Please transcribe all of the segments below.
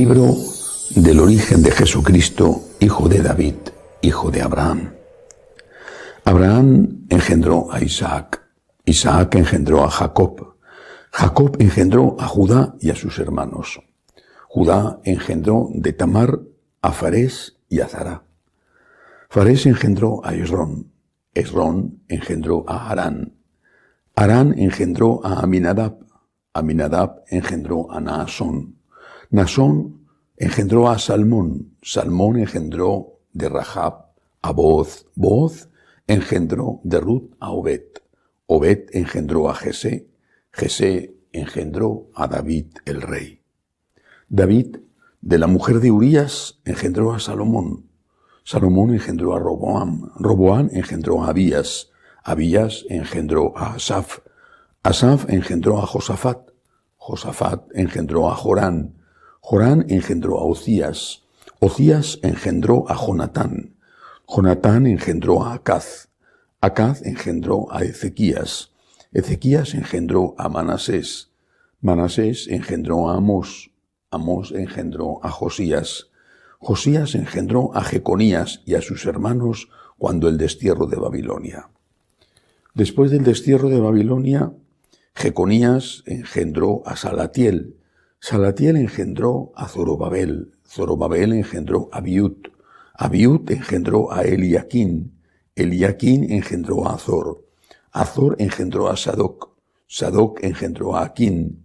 Libro del origen de Jesucristo, hijo de David, hijo de Abraham. Abraham engendró a Isaac, Isaac engendró a Jacob, Jacob engendró a Judá y a sus hermanos. Judá engendró de Tamar a Farés y a Zará. Farés engendró a Esrón, Esrón engendró a Harán, Harán engendró a Aminadab, Aminadab engendró a Naasón, Naasón engendró a Salmón, Salmón engendró de Rahab a Booz, Booz engendró de Ruth a Obed, Obed engendró a Jesé, Jesé engendró a David el rey. David, de la mujer de Urías, engendró a Salomón, Salomón engendró a Roboam, Roboam engendró a Abías, Abías engendró a Asaf, Asaf engendró a Josafat, Josafat engendró a Jorán, Jorán engendró a Ocías, Ocías engendró a Jonatán, Jonatán engendró a Acaz, Acaz engendró a Ezequías, Ezequías engendró a Manasés, Manasés engendró a Amós, Amós engendró a Josías, Josías engendró a Jeconías y a sus hermanos cuando el destierro de Babilonia. Después del destierro de Babilonia, Jeconías engendró a Salatiel, Salatiel engendró a Zorobabel, Zorobabel engendró a Abiud, Abiud engendró a Eliaquín, Eliaquín engendró a Azor, Azor engendró a Sadoc, Sadoc engendró a Aquín,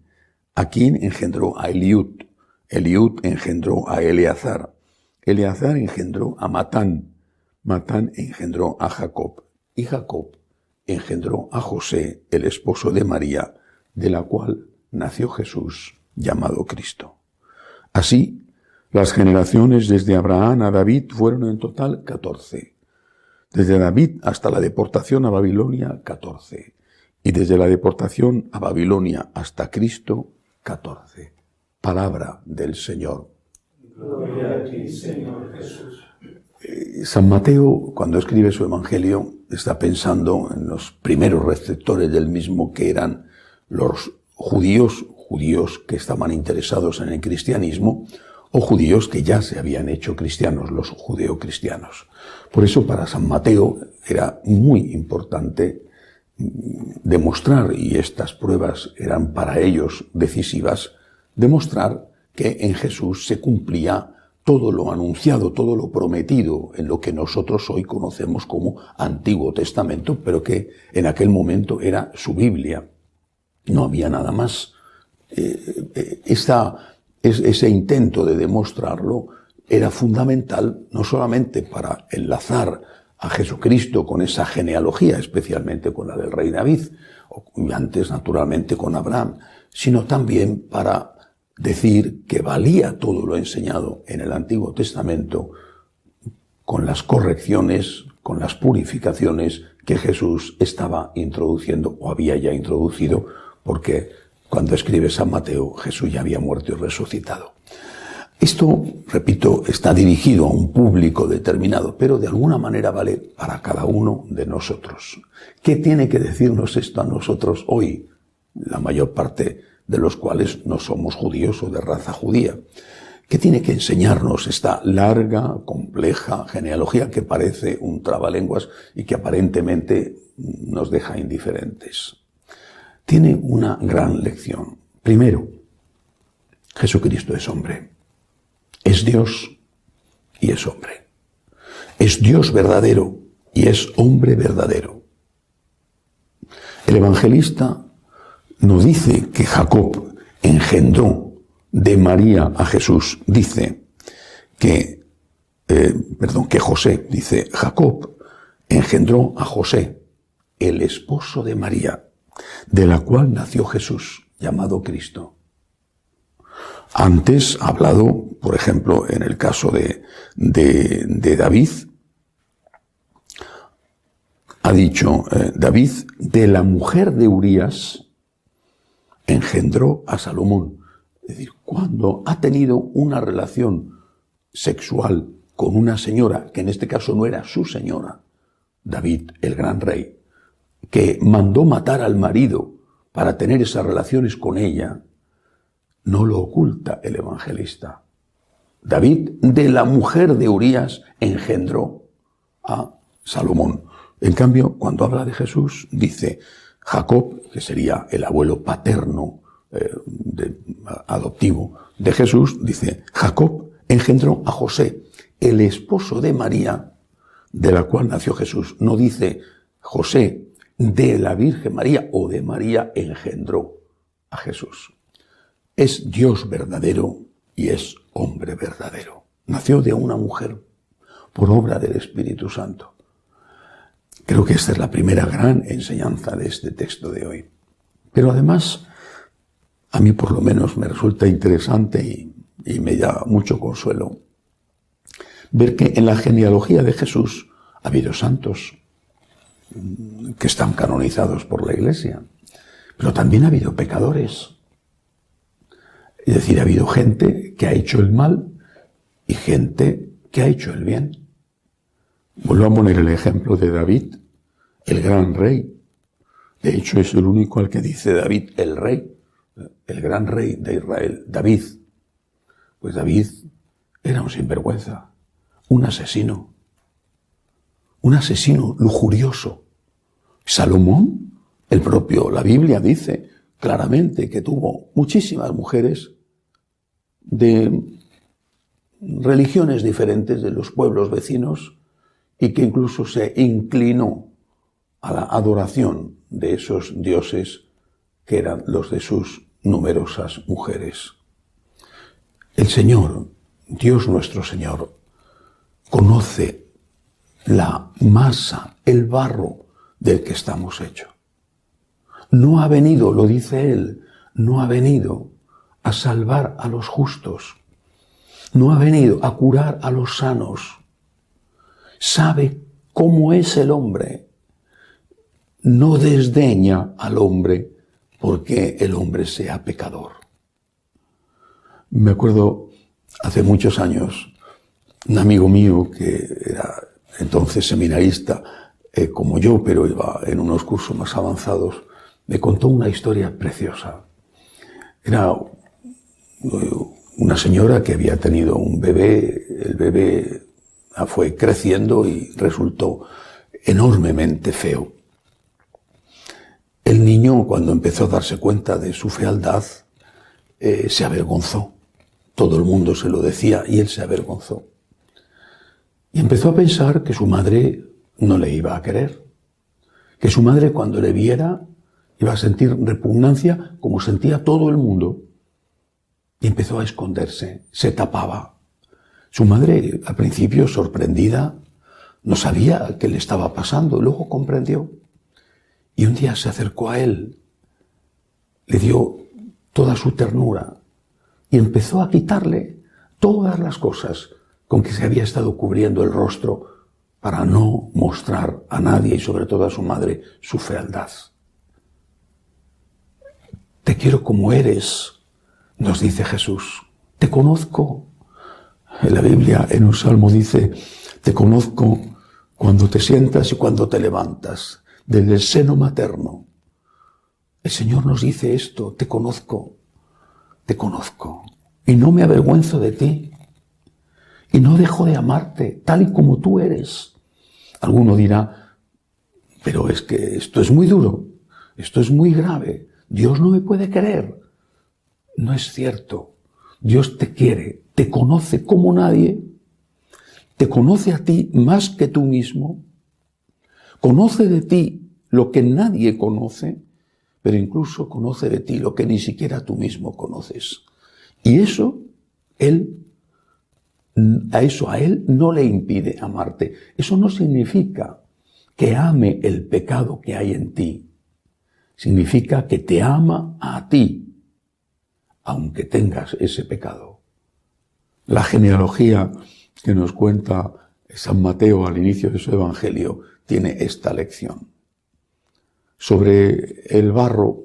Aquín engendró a Eliud, Eliud engendró a Eleazar, Eleazar engendró a Matán, Matán engendró a Jacob, y Jacob engendró a José, el esposo de María, de la cual nació Jesús, llamado Cristo. Así, las generaciones desde Abraham a David fueron en total 14. Desde David hasta la deportación a Babilonia, 14. Y desde la deportación a Babilonia hasta Cristo, 14. Palabra del Señor. Gloria a ti, Señor Jesús. San Mateo, cuando escribe su Evangelio, está pensando en los primeros receptores del mismo, que eran los judíos que estaban interesados en el cristianismo, o judíos que ya se habían hecho cristianos, los judeocristianos. Por eso para San Mateo era muy importante demostrar, y estas pruebas eran para ellos decisivas, demostrar que en Jesús se cumplía todo lo anunciado, todo lo prometido en lo que nosotros hoy conocemos como Antiguo Testamento, pero que en aquel momento era su Biblia. No había nada más. Ese intento de demostrarlo era fundamental, no solamente para enlazar a Jesucristo con esa genealogía, especialmente con la del rey David, y antes naturalmente con Abraham, sino también para decir que valía todo lo enseñado en el Antiguo Testamento con las correcciones, con las purificaciones que Jesús estaba introduciendo o había ya introducido, porque cuando escribe San Mateo, Jesús ya había muerto y resucitado. Esto, repito, está dirigido a un público determinado, pero de alguna manera vale para cada uno de nosotros. ¿Qué tiene que decirnos esto a nosotros hoy? La mayor parte de los cuales no somos judíos o de raza judía. ¿Qué tiene que enseñarnos esta larga, compleja genealogía que parece un trabalenguas y que aparentemente nos deja indiferentes? Tiene una gran lección. Primero, Jesucristo es hombre. Es Dios y es hombre. Es Dios verdadero y es hombre verdadero. El evangelista no dice que Jacob engendró de María a Jesús, dice que José, dice Jacob engendró a José, el esposo de María, de la cual nació Jesús, llamado Cristo. Antes ha hablado, por ejemplo, en el caso de David, ha dicho David, de la mujer de Urías engendró a Salomón. Es decir, cuando ha tenido una relación sexual con una señora, que en este caso no era su señora, David, el gran rey, que mandó matar al marido para tener esas relaciones con ella, no lo oculta el evangelista. David, de la mujer de Urías, engendró a Salomón. En cambio, cuando habla de Jesús, dice Jacob, que sería el abuelo paterno adoptivo de Jesús, dice Jacob engendró a José, el esposo de María, de la cual nació Jesús. No dice José, de la Virgen María o de María engendró a Jesús. Es Dios verdadero y es hombre verdadero. Nació de una mujer por obra del Espíritu Santo. Creo que esta es la primera gran enseñanza de este texto de hoy. Pero además, a mí por lo menos me resulta interesante y me da mucho consuelo ver que en la genealogía de Jesús ha habido santos que están canonizados por la Iglesia, pero también ha habido pecadores. Es decir, ha habido gente que ha hecho el mal y gente que ha hecho el bien. Vuelvo a poner el ejemplo de David, el gran rey. De hecho, es el único al que dice David, el rey, el gran rey de Israel, David. Pues David era un sinvergüenza, un asesino lujurioso. Salomón, la Biblia dice claramente que tuvo muchísimas mujeres de religiones diferentes de los pueblos vecinos y que incluso se inclinó a la adoración de esos dioses que eran los de sus numerosas mujeres. El Señor, Dios nuestro Señor, conoce la masa, el barro del que estamos hechos. No ha venido, lo dice Él, no ha venido a salvar a los justos, no ha venido a curar a los sanos. Sabe cómo es el hombre, no desdeña al hombre porque el hombre sea pecador. Me acuerdo hace muchos años, un amigo mío que era entonces seminarista como yo, pero iba en unos cursos más avanzados, me contó una historia preciosa. Era una señora que había tenido un bebé, el bebé fue creciendo y resultó enormemente feo. El niño, cuando empezó a darse cuenta de su fealdad, se avergonzó. Todo el mundo se lo decía y él se avergonzó. Y empezó a pensar que su madre no le iba a querer, que su madre cuando le viera iba a sentir repugnancia como sentía todo el mundo. Y empezó a esconderse, se tapaba. Su madre, al principio sorprendida, no sabía qué le estaba pasando, luego comprendió. Y un día se acercó a él, le dio toda su ternura y empezó a quitarle todas las cosas con que se había estado cubriendo el rostro para no mostrar a nadie y sobre todo a su madre su fealdad. Te quiero como eres, nos dice Jesús. Te conozco. En la Biblia, en un salmo dice, te conozco cuando te sientas y cuando te levantas, desde el seno materno. El Señor nos dice esto, te conozco, y no me avergüenzo de ti, y no dejo de amarte tal y como tú eres. Alguno dirá, pero es que esto es muy duro, esto es muy grave, Dios no me puede querer. No es cierto, Dios te quiere, te conoce como nadie, te conoce a ti más que tú mismo, conoce de ti lo que nadie conoce, pero incluso conoce de ti lo que ni siquiera tú mismo conoces. Y eso, a él no le impide amarte. Eso no significa que ame el pecado que hay en ti. Significa que te ama a ti, aunque tengas ese pecado. La genealogía que nos cuenta San Mateo al inicio de su Evangelio tiene esta lección. Sobre el barro,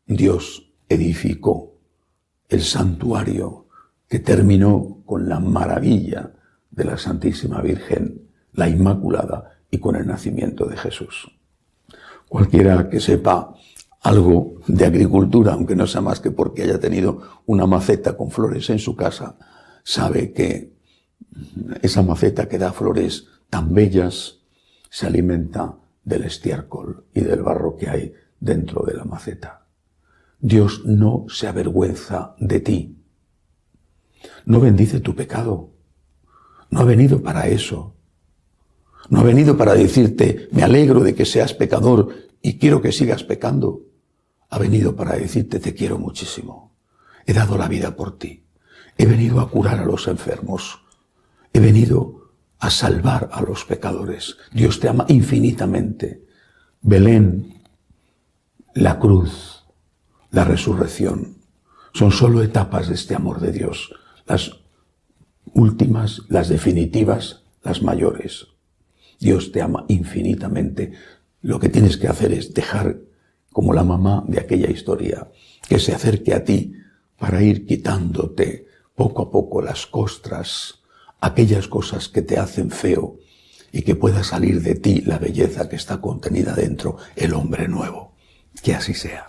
Dios edificó el santuario que terminó con la maravilla de la Santísima Virgen, la Inmaculada, y con el nacimiento de Jesús. Cualquiera que sepa algo de agricultura, aunque no sea más que porque haya tenido una maceta con flores en su casa, sabe que esa maceta que da flores tan bellas se alimenta del estiércol y del barro que hay dentro de la maceta. Dios no se avergüenza de ti. No bendice tu pecado. No ha venido para eso. No ha venido para decirte, me alegro de que seas pecador y quiero que sigas pecando. Ha venido para decirte, te quiero muchísimo. He dado la vida por ti. He venido a curar a los enfermos. He venido a salvar a los pecadores. Dios te ama infinitamente. Belén, la cruz, la resurrección, son solo etapas de este amor de Dios. Las últimas, las definitivas, las mayores. Dios te ama infinitamente. Lo que tienes que hacer es dejar, como la mamá de aquella historia, que se acerque a ti para ir quitándote poco a poco las costras, aquellas cosas que te hacen feo, y que pueda salir de ti la belleza que está contenida dentro, el hombre nuevo. Que así sea.